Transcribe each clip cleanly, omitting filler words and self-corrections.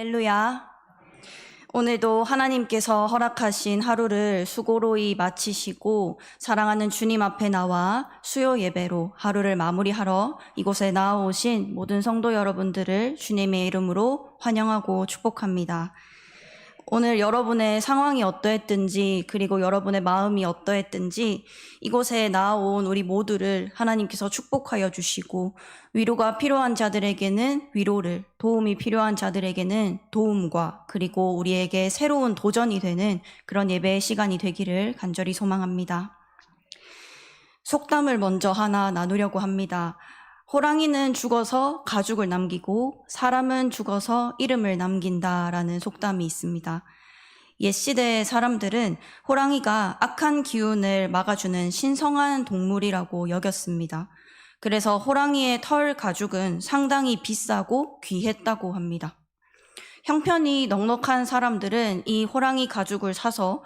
할렐루야. 오늘도 하나님께서 허락하신 하루를 수고로이 마치시고 사랑하는 주님 앞에 나와 수요 예배로 하루를 마무리하러 이곳에 나오신 모든 성도 여러분들을 주님의 이름으로 환영하고 축복합니다. 오늘 여러분의 상황이 어떠했든지 그리고 여러분의 마음이 어떠했든지 이곳에 나온 우리 모두를 하나님께서 축복하여 주시고 위로가 필요한 자들에게는 위로를, 도움이 필요한 자들에게는 도움과 그리고 우리에게 새로운 도전이 되는 그런 예배의 시간이 되기를 간절히 소망합니다. 속담을 먼저 하나 나누려고 합니다. 호랑이는 죽어서 가죽을 남기고 사람은 죽어서 이름을 남긴다라는 속담이 있습니다. 옛 시대의 사람들은 호랑이가 악한 기운을 막아주는 신성한 동물이라고 여겼습니다. 그래서 호랑이의 털 가죽은 상당히 비싸고 귀했다고 합니다. 형편이 넉넉한 사람들은 이 호랑이 가죽을 사서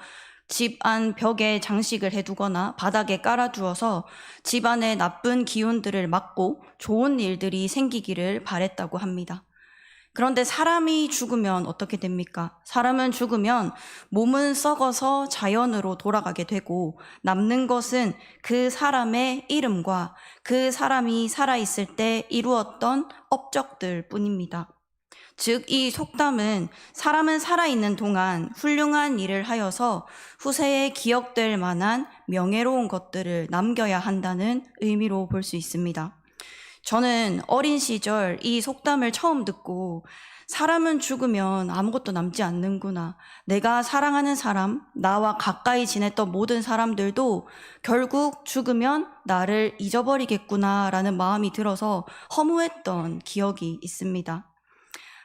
집 안 벽에 장식을 해두거나 바닥에 깔아두어서 집안의 나쁜 기운들을 막고 좋은 일들이 생기기를 바랬다고 합니다. 그런데 사람이 죽으면 어떻게 됩니까? 사람은 죽으면 몸은 썩어서 자연으로 돌아가게 되고 남는 것은 그 사람의 이름과 그 사람이 살아있을 때 이루었던 업적들 뿐입니다. 즉, 이 속담은 사람은 살아있는 동안 훌륭한 일을 하여서 후세에 기억될 만한 명예로운 것들을 남겨야 한다는 의미로 볼 수 있습니다. 저는 어린 시절 이 속담을 처음 듣고 사람은 죽으면 아무것도 남지 않는구나. 내가 사랑하는 사람, 나와 가까이 지냈던 모든 사람들도 결국 죽으면 나를 잊어버리겠구나라는 마음이 들어서 허무했던 기억이 있습니다.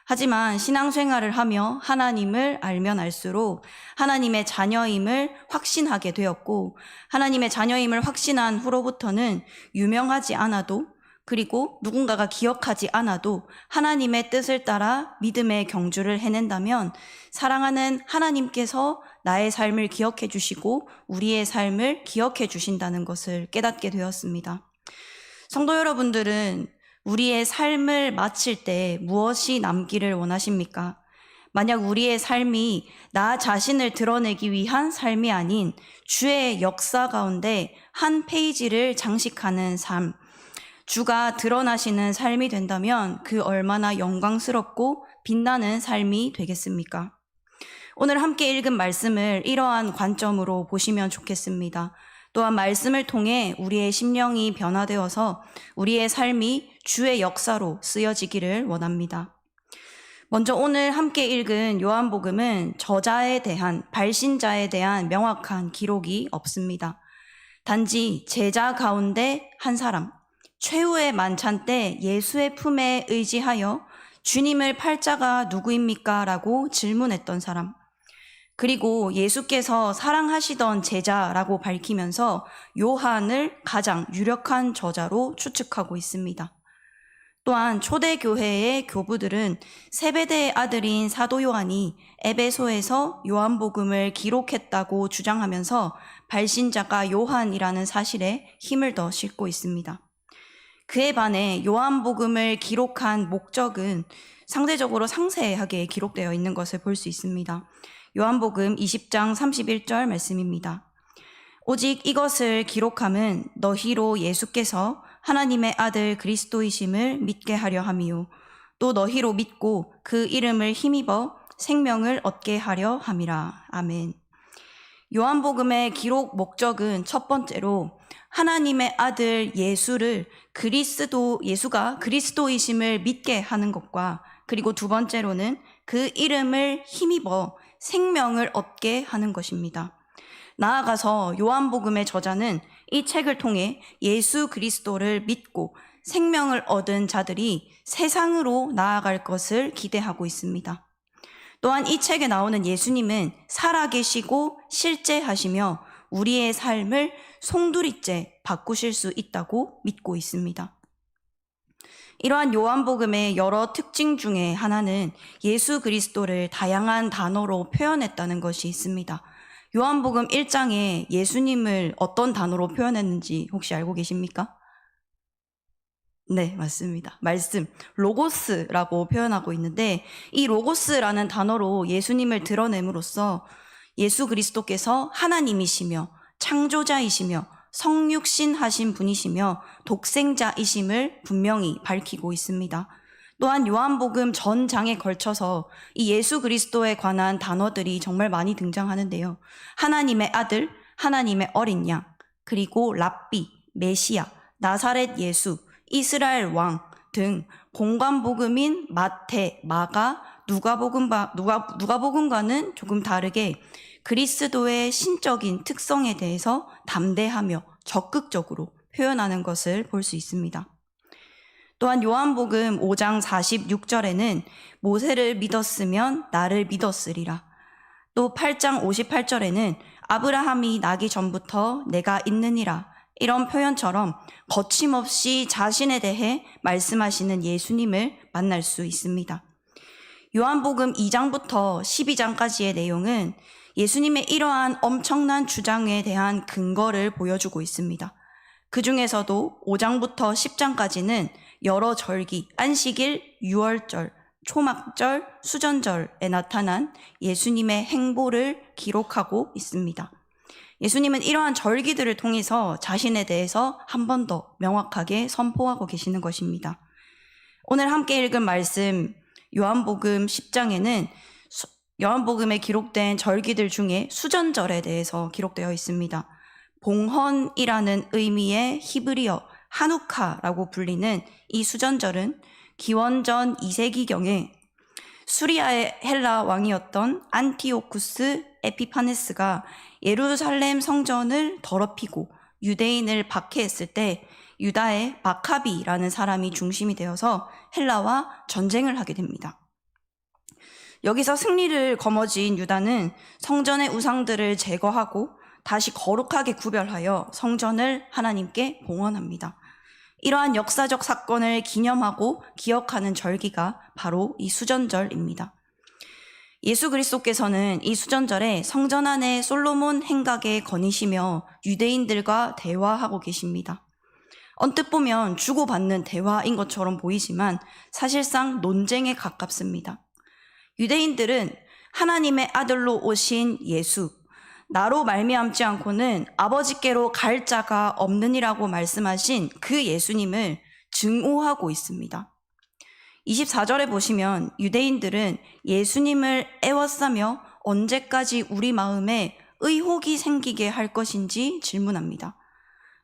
하지만 신앙생활을 하며 하나님을 알면 알수록 하나님의 자녀임을 확신하게 되었고 하나님의 자녀임을 확신한 후로부터는 유명하지 않아도 그리고 누군가가 기억하지 않아도 하나님의 뜻을 따라 믿음의 경주를 해낸다면 사랑하는 하나님께서 나의 삶을 기억해 주시고 우리의 삶을 기억해 주신다는 것을 깨닫게 되었습니다. 성도 여러분들은 우리의 삶을 마칠 때 무엇이 남기를 원하십니까? 만약 우리의 삶이 나 자신을 드러내기 위한 삶이 아닌 주의 역사 가운데 한 페이지를 장식하는 삶, 주가 드러나시는 삶이 된다면 그 얼마나 영광스럽고 빛나는 삶이 되겠습니까? 오늘 함께 읽은 말씀을 이러한 관점으로 보시면 좋겠습니다. 또한 말씀을 통해 우리의 심령이 변화되어서 우리의 삶이 주의 역사로 쓰여지기를 원합니다. 먼저 오늘 함께 읽은 요한복음은 저자에 대한, 발신자에 대한 명확한 기록이 없습니다. 단지 제자 가운데 한 사람, 최후의 만찬 때 예수의 품에 의지하여 주님을 팔자가 누구입니까? 라고 질문했던 사람, 그리고 예수께서 사랑하시던 제자라고 밝히면서 요한을 가장 유력한 저자로 추측하고 있습니다. 또한 초대교회의 교부들은 세베대의 아들인 사도 요한이 에베소에서 요한복음을 기록했다고 주장하면서 발신자가 요한이라는 사실에 힘을 더 싣고 있습니다. 그에 반해 요한복음을 기록한 목적은 상대적으로 상세하게 기록되어 있는 것을 볼 수 있습니다. 요한복음 20장 31절 말씀입니다. 오직 이것을 기록함은 너희로 예수께서 하나님의 아들 그리스도이심을 믿게 하려 함이요 또 너희로 믿고 그 이름을 힘입어 생명을 얻게 하려 함이라. 아멘. 요한복음의 기록 목적은 첫 번째로 하나님의 아들 예수가 그리스도이심을 믿게 하는 것과 그리고 두 번째로는 그 이름을 힘입어 생명을 얻게 하는 것입니다. 나아가서 요한복음의 저자는 이 책을 통해 예수 그리스도를 믿고 생명을 얻은 자들이 세상으로 나아갈 것을 기대하고 있습니다. 또한 이 책에 나오는 예수님은 살아계시고 실제하시며 우리의 삶을 송두리째 바꾸실 수 있다고 믿고 있습니다. 이러한 요한복음의 여러 특징 중에 하나는 예수 그리스도를 다양한 단어로 표현했다는 것이 있습니다. 요한복음 1장에 예수님을 어떤 단어로 표현했는지 혹시 알고 계십니까? 네, 맞습니다. 말씀, 로고스라고 표현하고 있는데 이 로고스라는 단어로 예수님을 드러냄으로써 예수 그리스도께서 하나님이시며 창조자이시며 성육신하신 분이시며 독생자이심을 분명히 밝히고 있습니다. 또한 요한복음 전 장에 걸쳐서 이 예수 그리스도에 관한 단어들이 정말 많이 등장하는데요. 하나님의 아들, 하나님의 어린 양, 그리고 랍비, 메시아, 나사렛 예수, 이스라엘 왕 등 공관복음인 마태, 마가, 누가복음과는 조금 다르게 그리스도의 신적인 특성에 대해서 담대하며 적극적으로 표현하는 것을 볼 수 있습니다. 또한 요한복음 5장 46절에는 모세를 믿었으면 나를 믿었으리라. 또 8장 58절에는 아브라함이 나기 전부터 내가 있느니라. 이런 표현처럼 거침없이 자신에 대해 말씀하시는 예수님을 만날 수 있습니다. 요한복음 2장부터 12장까지의 내용은 예수님의 이러한 엄청난 주장에 대한 근거를 보여주고 있습니다. 그 중에서도 5장부터 10장까지는 여러 절기, 안식일, 유월절, 초막절, 수전절에 나타난 예수님의 행보를 기록하고 있습니다. 예수님은 이러한 절기들을 통해서 자신에 대해서 한 번 더 명확하게 선포하고 계시는 것입니다. 오늘 함께 읽은 말씀 요한복음 10장에는 요한복음에 기록된 절기들 중에 수전절에 대해서 기록되어 있습니다. 봉헌이라는 의미의 히브리어 하누카라고 불리는 이 수전절은 기원전 2세기경에 수리아의 헬라 왕이었던 안티오쿠스 에피파네스가 예루살렘 성전을 더럽히고 유대인을 박해했을 때 유다의 마카비라는 사람이 중심이 되어서 헬라와 전쟁을 하게 됩니다. 여기서 승리를 거머쥔 유다는 성전의 우상들을 제거하고 다시 거룩하게 구별하여 성전을 하나님께 봉헌합니다. 이러한 역사적 사건을 기념하고 기억하는 절기가 바로 이 수전절입니다. 예수 그리스도께서는 이 수전절에 성전 안에 솔로몬 행각에 거니시며 유대인들과 대화하고 계십니다. 언뜻 보면 주고받는 대화인 것처럼 보이지만 사실상 논쟁에 가깝습니다. 유대인들은 하나님의 아들로 오신 예수, 나로 말미암지 않고는 아버지께로 갈 자가 없느니라고 말씀하신 그 예수님을 증오하고 있습니다. 24절에 보시면 유대인들은 예수님을 애워싸며 언제까지 우리 마음에 의혹이 생기게 할 것인지 질문합니다.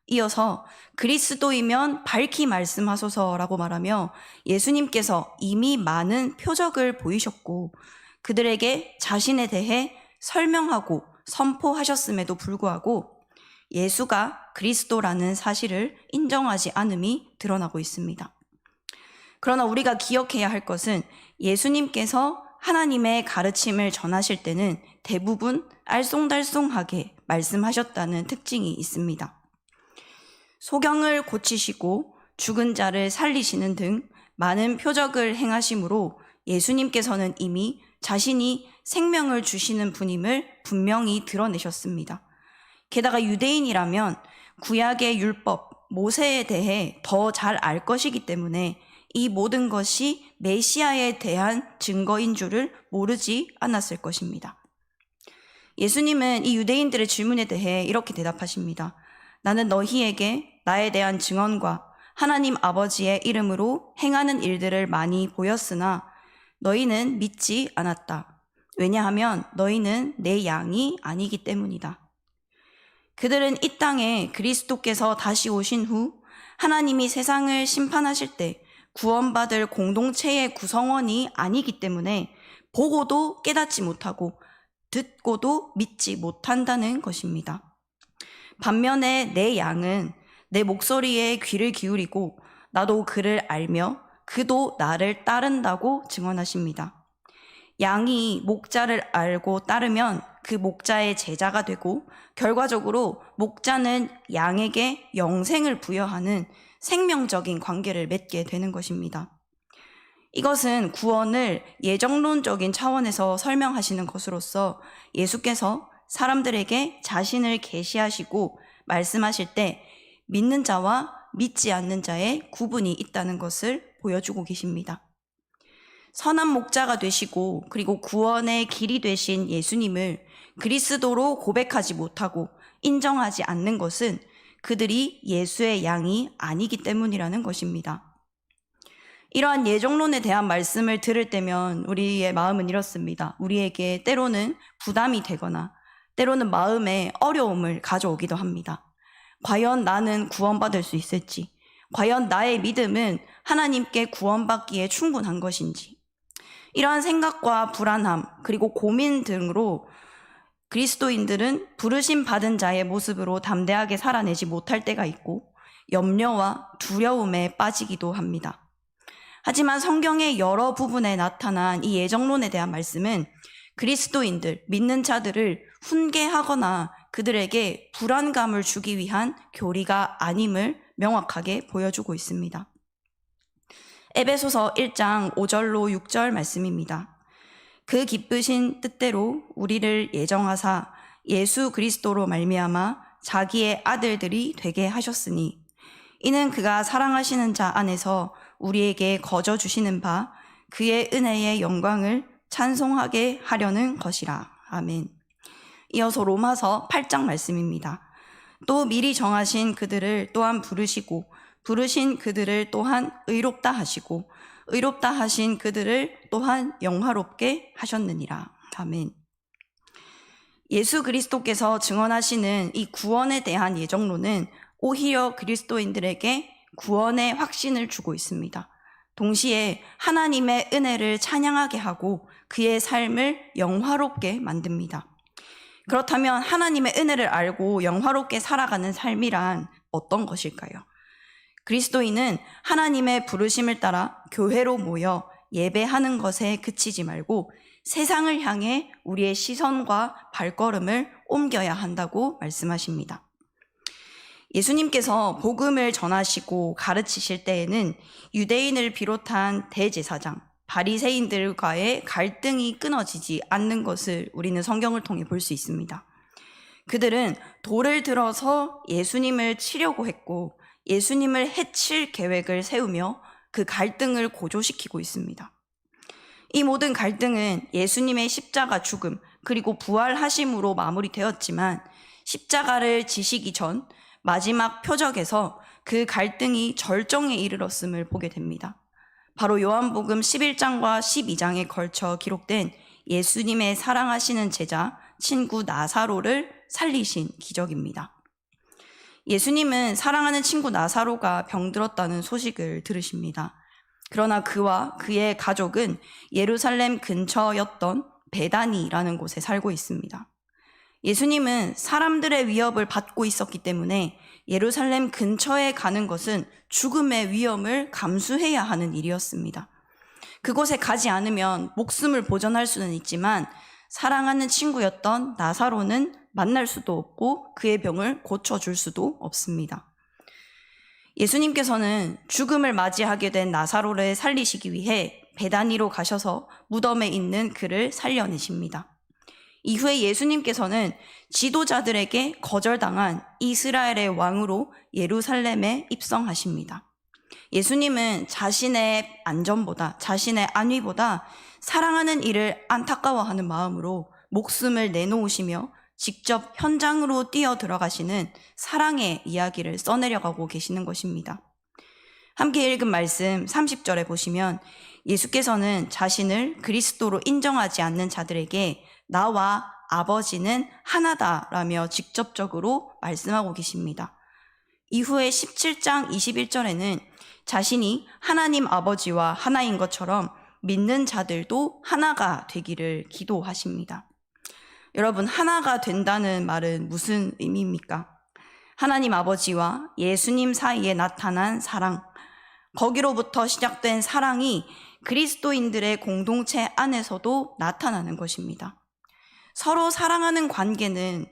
이어서 그리스도이면 밝히 말씀하소서라고 말하며 예수님께서 이미 많은 표적을 보이셨고 그들에게 자신에 대해 설명하고 선포하셨음에도 불구하고 예수가 그리스도라는 사실을 인정하지 않음이 드러나고 있습니다. 그러나 우리가 기억해야 할 것은 예수님께서 하나님의 가르침을 전하실 때는 대부분 알쏭달쏭하게 말씀하셨다는 특징이 있습니다. 소경을 고치시고 죽은 자를 살리시는 등 많은 표적을 행하심으로 예수님께서는 이미 자신이 생명을 주시는 분임을 분명히 드러내셨습니다. 게다가 유대인이라면 구약의 율법, 모세에 대해 더 잘 알 것이기 때문에 이 모든 것이 메시아에 대한 증거인 줄을 모르지 않았을 것입니다. 예수님은 이 유대인들의 질문에 대해 이렇게 대답하십니다. 나는 너희에게 나에 대한 증언과 하나님 아버지의 이름으로 행하는 일들을 많이 보였으나 너희는 믿지 않았다. 왜냐하면 너희는 내 양이 아니기 때문이다. 그들은 이 땅에 그리스도께서 다시 오신 후 하나님이 세상을 심판하실 때 구원받을 공동체의 구성원이 아니기 때문에 보고도 깨닫지 못하고 듣고도 믿지 못한다는 것입니다. 반면에 내 양은 내 목소리에 귀를 기울이고 나도 그를 알며 그도 나를 따른다고 증언하십니다. 양이 목자를 알고 따르면 그 목자의 제자가 되고 결과적으로 목자는 양에게 영생을 부여하는 생명적인 관계를 맺게 되는 것입니다. 이것은 구원을 예정론적인 차원에서 설명하시는 것으로서 예수께서 사람들에게 자신을 계시하시고 말씀하실 때 믿는 자와 믿지 않는 자의 구분이 있다는 것을 보여주고 계십니다. 선한 목자가 되시고 그리고 구원의 길이 되신 예수님을 그리스도로 고백하지 못하고 인정하지 않는 것은 그들이 예수의 양이 아니기 때문이라는 것입니다. 이러한 예정론에 대한 말씀을 들을 때면 우리의 마음은 이렇습니다. 우리에게 때로는 부담이 되거나 때로는 마음에 어려움을 가져오기도 합니다. 과연 나는 구원받을 수 있을지, 과연 나의 믿음은 하나님께 구원받기에 충분한 것인지, 이러한 생각과 불안함 그리고 고민 등으로 그리스도인들은 부르심 받은 자의 모습으로 담대하게 살아내지 못할 때가 있고 염려와 두려움에 빠지기도 합니다. 하지만 성경의 여러 부분에 나타난 이 예정론에 대한 말씀은 그리스도인들, 믿는 자들을 훈계하거나 그들에게 불안감을 주기 위한 교리가 아님을 명확하게 보여주고 있습니다. 에베소서 1장 5절로 6절 말씀입니다. 그 기쁘신 뜻대로 우리를 예정하사 예수 그리스도로 말미암아 자기의 아들들이 되게 하셨으니 이는 그가 사랑하시는 자 안에서 우리에게 거저 주시는 바 그의 은혜의 영광을 찬송하게 하려는 것이라. 아멘. 이어서 로마서 8장 말씀입니다. 또 미리 정하신 그들을 또한 부르시고 부르신 그들을 또한 의롭다 하시고 의롭다 하신 그들을 또한 영화롭게 하셨느니라. 아멘. 예수 그리스도께서 증언하시는 이 구원에 대한 예정론은 오히려 그리스도인들에게 구원의 확신을 주고 있습니다. 동시에 하나님의 은혜를 찬양하게 하고 그의 삶을 영화롭게 만듭니다. 그렇다면 하나님의 은혜를 알고 영화롭게 살아가는 삶이란 어떤 것일까요? 그리스도인은 하나님의 부르심을 따라 교회로 모여 예배하는 것에 그치지 말고 세상을 향해 우리의 시선과 발걸음을 옮겨야 한다고 말씀하십니다. 예수님께서 복음을 전하시고 가르치실 때에는 유대인을 비롯한 대제사장, 바리새인들과의 갈등이 끊어지지 않는 것을 우리는 성경을 통해 볼 수 있습니다. 그들은 돌을 들어서 예수님을 치려고 했고 예수님을 해칠 계획을 세우며 그 갈등을 고조시키고 있습니다. 이 모든 갈등은 예수님의 십자가 죽음 그리고 부활하심으로 마무리되었지만 십자가를 지시기 전 마지막 표적에서 그 갈등이 절정에 이르렀음을 보게 됩니다. 바로 요한복음 11장과 12장에 걸쳐 기록된 예수님의 사랑하시는 제자 친구 나사로를 살리신 기적입니다. 예수님은 사랑하는 친구 나사로가 병들었다는 소식을 들으십니다. 그러나 그와 그의 가족은 예루살렘 근처였던 베다니라는 곳에 살고 있습니다. 예수님은 사람들의 위협을 받고 있었기 때문에 예루살렘 근처에 가는 것은 죽음의 위험을 감수해야 하는 일이었습니다. 그곳에 가지 않으면 목숨을 보존할 수는 있지만 사랑하는 친구였던 나사로는 만날 수도 없고 그의 병을 고쳐줄 수도 없습니다. 예수님께서는 죽음을 맞이하게 된 나사로를 살리시기 위해 베다니로 가셔서 무덤에 있는 그를 살려내십니다. 이후에 예수님께서는 지도자들에게 거절당한 이스라엘의 왕으로 예루살렘에 입성하십니다. 예수님은 자신의 안전보다, 자신의 안위보다 사랑하는 이를 안타까워하는 마음으로 목숨을 내놓으시며 직접 현장으로 뛰어 들어가시는 사랑의 이야기를 써내려가고 계시는 것입니다. 함께 읽은 말씀 30절에 보시면 예수께서는 자신을 그리스도로 인정하지 않는 자들에게 나와 아버지는 하나다라며 직접적으로 말씀하고 계십니다. 이후에 17장 21절에는 자신이 하나님 아버지와 하나인 것처럼 믿는 자들도 하나가 되기를 기도하십니다. 여러분, 하나가 된다는 말은 무슨 의미입니까? 하나님 아버지와 예수님 사이에 나타난 사랑, 거기로부터 시작된 사랑이 그리스도인들의 공동체 안에서도 나타나는 것입니다. 서로 사랑하는 관계는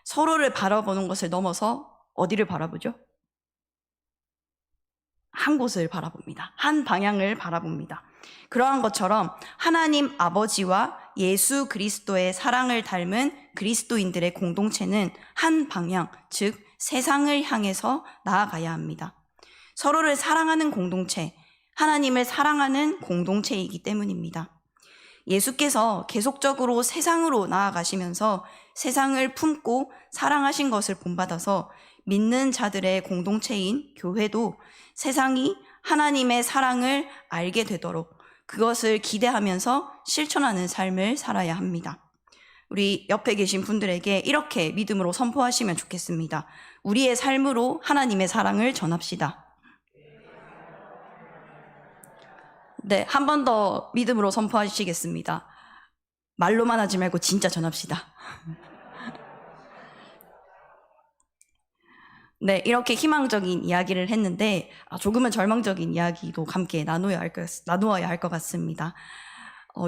서로를 바라보는 것을 넘어서 어디를 바라보죠? 한 곳을 바라봅니다. 한 방향을 바라봅니다. 그러한 것처럼 하나님 아버지와 예수 그리스도의 사랑을 닮은 그리스도인들의 공동체는 한 방향, 즉 세상을 향해서 나아가야 합니다. 서로를 사랑하는 공동체, 하나님을 사랑하는 공동체이기 때문입니다. 예수께서 계속적으로 세상으로 나아가시면서 세상을 품고 사랑하신 것을 본받아서 믿는 자들의 공동체인 교회도 세상이 하나님의 사랑을 알게 되도록 그것을 기대하면서 실천하는 삶을 살아야 합니다. 우리 옆에 계신 분들에게 이렇게 믿음으로 선포하시면 좋겠습니다. 우리의 삶으로 하나님의 사랑을 전합시다. 네, 한 번 더 믿음으로 선포하시겠습니다. 말로만 하지 말고 진짜 전합시다. 네, 이렇게 희망적인 이야기를 했는데 조금은 절망적인 이야기도 함께 나누어야 할 것 같습니다.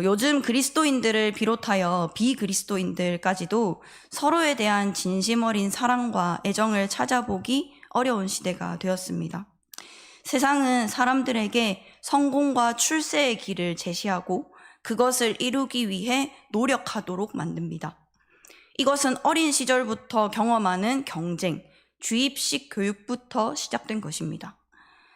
요즘 그리스도인들을 비롯하여 비그리스도인들까지도 서로에 대한 진심 어린 사랑과 애정을 찾아보기 어려운 시대가 되었습니다. 세상은 사람들에게 성공과 출세의 길을 제시하고 그것을 이루기 위해 노력하도록 만듭니다. 이것은 어린 시절부터 경험하는 경쟁, 주입식 교육부터 시작된 것입니다.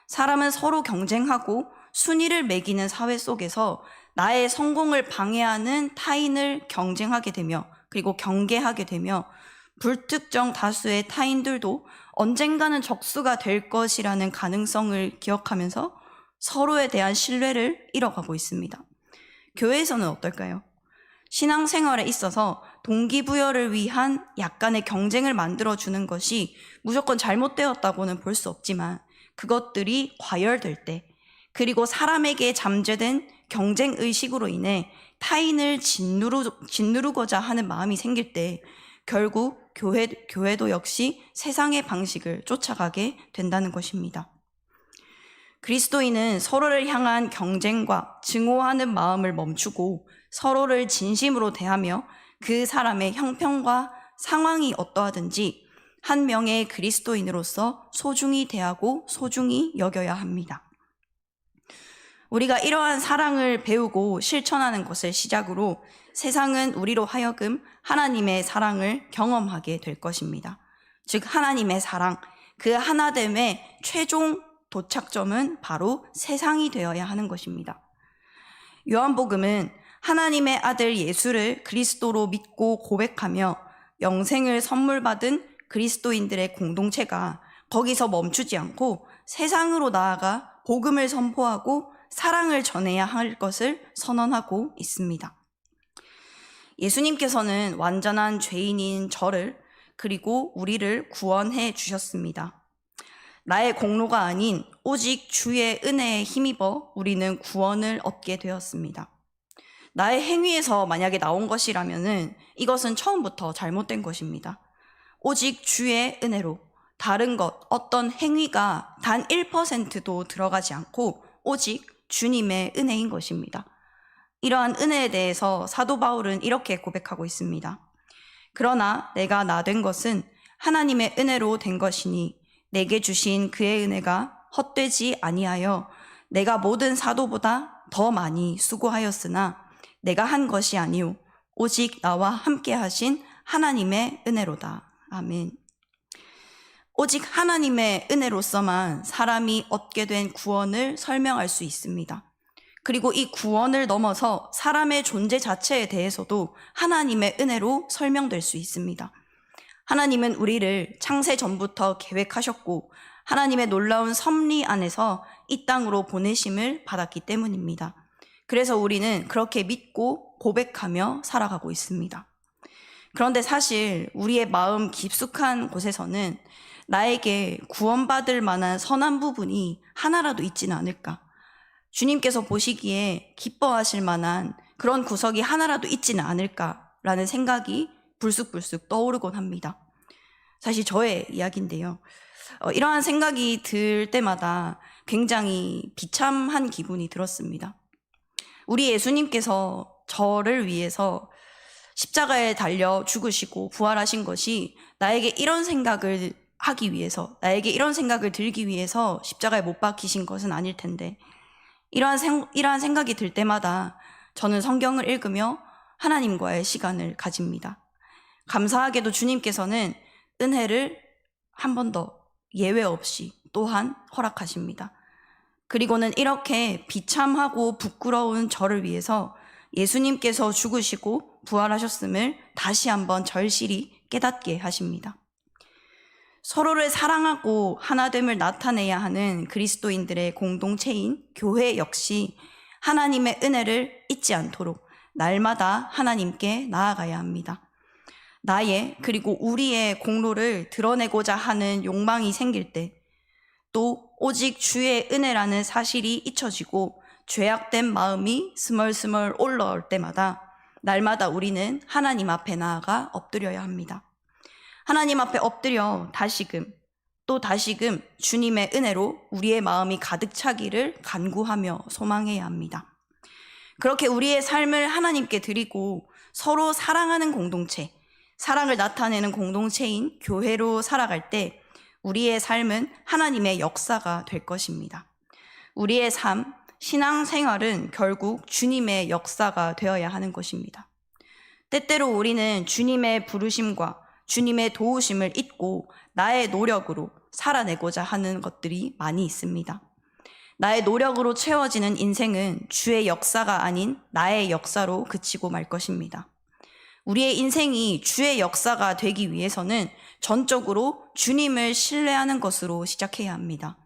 사람은 서로 경쟁하고 순위를 매기는 사회 속에서 나의 성공을 방해하는 타인을 경쟁하게 되며 그리고 경계하게 되며 불특정 다수의 타인들도 언젠가는 적수가 될 것이라는 가능성을 기억하면서 서로에 대한 신뢰를 잃어가고 있습니다. 교회에서는 어떨까요? 신앙생활에 있어서 동기부여를 위한 약간의 경쟁을 만들어주는 것이 무조건 잘못되었다고는 볼 수 없지만 그것들이 과열될 때 그리고 사람에게 잠재된 경쟁의식으로 인해 타인을 짓누르고자 하는 마음이 생길 때 결국 교회도 역시 세상의 방식을 쫓아가게 된다는 것입니다. 그리스도인은 서로를 향한 경쟁과 증오하는 마음을 멈추고 서로를 진심으로 대하며 그 사람의 형편과 상황이 어떠하든지 한 명의 그리스도인으로서 소중히 대하고 소중히 여겨야 합니다. 우리가 이러한 사랑을 배우고 실천하는 것을 시작으로 세상은 우리로 하여금 하나님의 사랑을 경험하게 될 것입니다. 즉 하나님의 사랑, 그 하나됨의 최종 도착점은 바로 세상이 되어야 하는 것입니다. 요한복음은 하나님의 아들 예수를 그리스도로 믿고 고백하며 영생을 선물 받은 그리스도인들의 공동체가 거기서 멈추지 않고 세상으로 나아가 복음을 선포하고 사랑을 전해야 할 것을 선언하고 있습니다. 예수님께서는 완전한 죄인인 저를 그리고 우리를 구원해 주셨습니다. 나의 공로가 아닌 오직 주의 은혜에 힘입어 우리는 구원을 얻게 되었습니다. 나의 행위에서 만약에 나온 것이라면은 이것은 처음부터 잘못된 것입니다. 오직 주의 은혜로 다른 것, 어떤 행위가 단 1%도 들어가지 않고 오직 주님의 은혜인 것입니다. 이러한 은혜에 대해서 사도 바울은 이렇게 고백하고 있습니다. 그러나 내가 나 된 것은 하나님의 은혜로 된 것이니 내게 주신 그의 은혜가 헛되지 아니하여 내가 모든 사도보다 더 많이 수고하였으나 내가 한 것이 아니오 오직 나와 함께 하신 하나님의 은혜로다. 아멘. 오직 하나님의 은혜로서만 사람이 얻게 된 구원을 설명할 수 있습니다. 그리고 이 구원을 넘어서 사람의 존재 자체에 대해서도 하나님의 은혜로 설명될 수 있습니다. 하나님은 우리를 창세 전부터 계획하셨고 하나님의 놀라운 섭리 안에서 이 땅으로 보내심을 받았기 때문입니다. 그래서 우리는 그렇게 믿고 고백하며 살아가고 있습니다. 그런데 사실 우리의 마음 깊숙한 곳에서는 나에게 구원받을 만한 선한 부분이 하나라도 있지는 않을까? 주님께서 보시기에 기뻐하실 만한 그런 구석이 하나라도 있지는 않을까라는 생각이 불쑥불쑥 떠오르곤 합니다. 사실 저의 이야기인데요. 이러한 생각이 들 때마다 굉장히 비참한 기분이 들었습니다. 우리 예수님께서 저를 위해서 십자가에 달려 죽으시고 부활하신 것이 나에게 이런 생각을 하기 위해서, 나에게 이런 생각을 들기 위해서 십자가에 못 박히신 것은 아닐 텐데 이러한 생각이 들 때마다 저는 성경을 읽으며 하나님과의 시간을 가집니다. 감사하게도 주님께서는 은혜를 한 번 더 예외 없이 또한 허락하십니다. 그리고는 이렇게 비참하고 부끄러운 저를 위해서 예수님께서 죽으시고 부활하셨음을 다시 한번 절실히 깨닫게 하십니다. 서로를 사랑하고 하나됨을 나타내야 하는 그리스도인들의 공동체인 교회 역시 하나님의 은혜를 잊지 않도록 날마다 하나님께 나아가야 합니다. 나의 그리고 우리의 공로를 드러내고자 하는 욕망이 생길 때, 또 오직 주의 은혜라는 사실이 잊혀지고 죄악된 마음이 스멀스멀 올라올 때마다 날마다 우리는 하나님 앞에 나아가 엎드려야 합니다. 하나님 앞에 엎드려 다시금 또 다시금 주님의 은혜로 우리의 마음이 가득 차기를 간구하며 소망해야 합니다. 그렇게 우리의 삶을 하나님께 드리고 서로 사랑하는 공동체, 사랑을 나타내는 공동체인 교회로 살아갈 때 우리의 삶은 하나님의 역사가 될 것입니다. 우리의 삶, 신앙생활은 결국 주님의 역사가 되어야 하는 것입니다. 때때로 우리는 주님의 부르심과 주님의 도우심을 잊고 나의 노력으로 살아내고자 하는 것들이 많이 있습니다. 나의 노력으로 채워지는 인생은 주의 역사가 아닌 나의 역사로 그치고 말 것입니다. 우리의 인생이 주의 역사가 되기 위해서는 전적으로 주님을 신뢰하는 것으로 시작해야 합니다.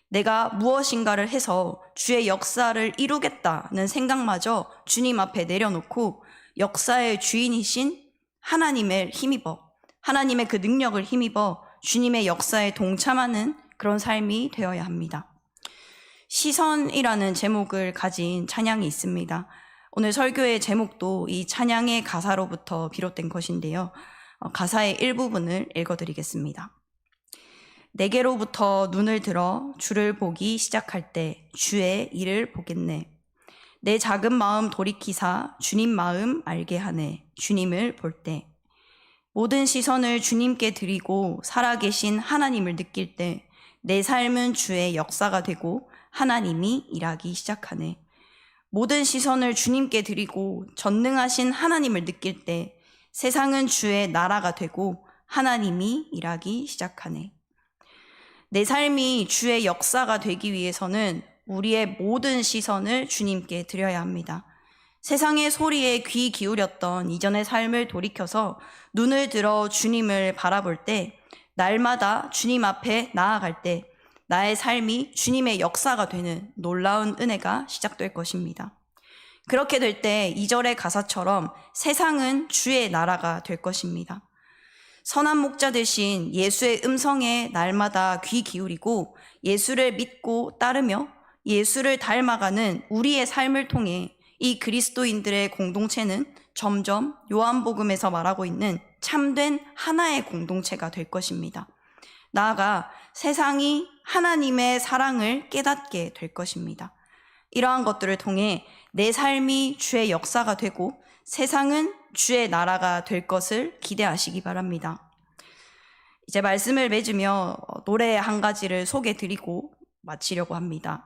내가 무엇인가를 해서 주의 역사를 이루겠다는 생각마저 주님 앞에 내려놓고 역사의 주인이신 하나님을 힘입어, 하나님의 그 능력을 힘입어 주님의 역사에 동참하는 그런 삶이 되어야 합니다. 시선이라는 제목을 가진 찬양이 있습니다. 오늘 설교의 제목도 이 찬양의 가사로부터 비롯된 것인데요. 가사의 일부분을 읽어드리겠습니다. 내게로부터 눈을 들어 주를 보기 시작할 때 주의 일을 보겠네. 내 작은 마음 돌이키사 주님 마음 알게 하네. 주님을 볼 때. 모든 시선을 주님께 드리고 살아계신 하나님을 느낄 때 내 삶은 주의 역사가 되고 하나님이 일하기 시작하네. 모든 시선을 주님께 드리고 전능하신 하나님을 느낄 때 세상은 주의 나라가 되고 하나님이 일하기 시작하네. 내 삶이 주의 역사가 되기 위해서는 우리의 모든 시선을 주님께 드려야 합니다. 세상의 소리에 귀 기울였던 이전의 삶을 돌이켜서 눈을 들어 주님을 바라볼 때, 날마다 주님 앞에 나아갈 때 나의 삶이 주님의 역사가 되는 놀라운 은혜가 시작될 것입니다. 그렇게 될 때 2절의 가사처럼 세상은 주의 나라가 될 것입니다. 선한 목자 되신 예수의 음성에 날마다 귀 기울이고 예수를 믿고 따르며 예수를 닮아가는 우리의 삶을 통해 이 그리스도인들의 공동체는 점점 요한복음에서 말하고 있는 참된 하나의 공동체가 될 것입니다. 나아가 세상이 하나님의 사랑을 깨닫게 될 것입니다. 이러한 것들을 통해 내 삶이 주의 역사가 되고 세상은 주의 나라가 될 것을 기대하시기 바랍니다. 이제 말씀을 맺으며 노래 한 가지를 소개해 드리고 마치려고 합니다.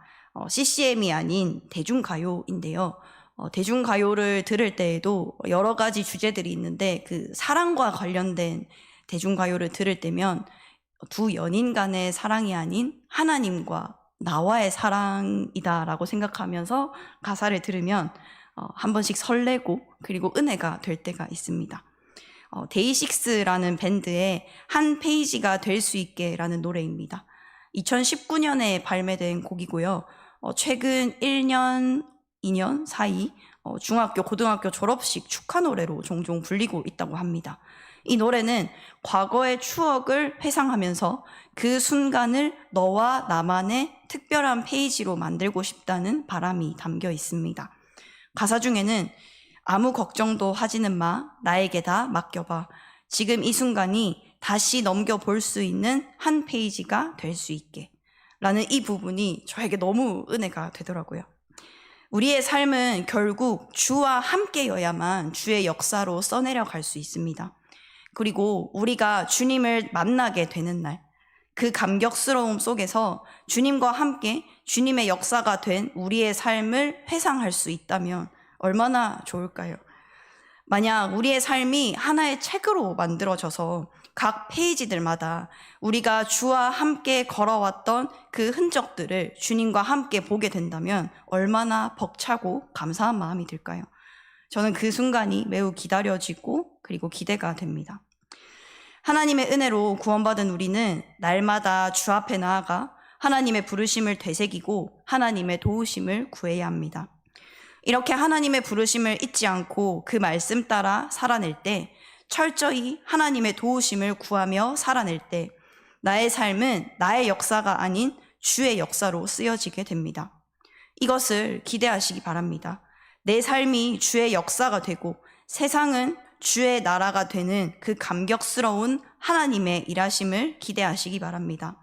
CCM이 아닌 대중가요인데요. 대중가요를 들을 때에도 여러 가지 주제들이 있는데 그 사랑과 관련된 대중가요를 들을 때면 두 연인 간의 사랑이 아닌 하나님과 나와의 사랑이다라고 생각하면서 가사를 들으면 한 번씩 설레고 그리고 은혜가 될 때가 있습니다. 데이식스라는 밴드의 한 페이지가 될 수 있게라는 노래입니다. 2019년에 발매된 곡이고요. 최근 1년, 2년 사이 중학교, 고등학교 졸업식 축하 노래로 종종 불리고 있다고 합니다. 이 노래는 과거의 추억을 회상하면서 그 순간을 너와 나만의 특별한 페이지로 만들고 싶다는 바람이 담겨 있습니다. 가사 중에는 아무 걱정도 하지는 마, 나에게 다 맡겨봐. 지금 이 순간이 다시 넘겨볼 수 있는 한 페이지가 될 수 있게 라는 이 부분이 저에게 너무 은혜가 되더라고요. 우리의 삶은 결국 주와 함께여야만 주의 역사로 써내려 갈 수 있습니다. 그리고 우리가 주님을 만나게 되는 날, 그 감격스러움 속에서 주님과 함께 주님의 역사가 된 우리의 삶을 회상할 수 있다면 얼마나 좋을까요? 만약 우리의 삶이 하나의 책으로 만들어져서 각 페이지들마다 우리가 주와 함께 걸어왔던 그 흔적들을 주님과 함께 보게 된다면 얼마나 벅차고 감사한 마음이 들까요? 저는 그 순간이 매우 기다려지고 그리고 기대가 됩니다. 하나님의 은혜로 구원받은 우리는 날마다 주 앞에 나아가 하나님의 부르심을 되새기고 하나님의 도우심을 구해야 합니다. 이렇게 하나님의 부르심을 잊지 않고 그 말씀 따라 살아낼 때, 철저히 하나님의 도우심을 구하며 살아낼 때 나의 삶은 나의 역사가 아닌 주의 역사로 쓰여지게 됩니다. 이것을 기대하시기 바랍니다. 내 삶이 주의 역사가 되고 세상은 주의 나라가 되는 그 감격스러운 하나님의 일하심을 기대하시기 바랍니다.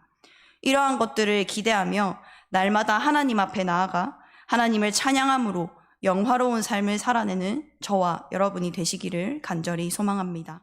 이러한 것들을 기대하며 날마다 하나님 앞에 나아가 하나님을 찬양함으로 영화로운 삶을 살아내는 저와 여러분이 되시기를 간절히 소망합니다.